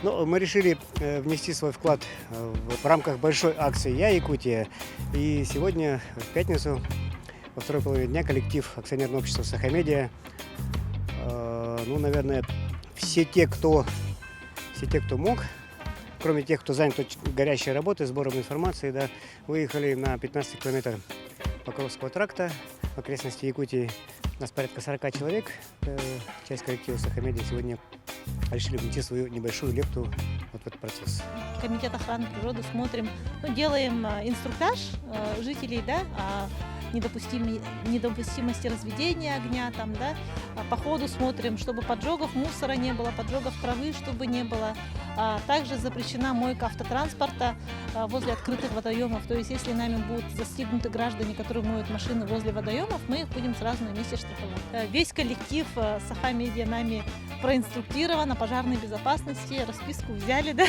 Но мы решили внести свой вклад в рамках большой акции «Я Якутия». И сегодня, в пятницу, во второй половине дня, коллектив акционерного общества «Сахамедиа», наверное, все те, кто мог, кроме тех, кто занят горячей работой, сбором информации, да, выехали на 15 километр Покровского тракта в окрестности Якутии. У нас порядка 40 человек. Часть коллектива «Сахамедиа» сегодня решили внести свою небольшую лепту вот в этот процесс. Комитет охраны природы смотрим, делаем инструктаж жителей, да, о недопустимости разведения огня, там, да, по ходу смотрим, чтобы поджогов мусора не было, поджогов травы, чтобы не было. Также запрещена мойка автотранспорта возле открытых водоемов. То есть, если нами будут застигнуты граждане, которые моют машины возле водоемов, мы их будем сразу на месте штрафовать. Весь коллектив «Сахамедиа» нами проинструктирован о пожарной безопасности, расписку взяли, да.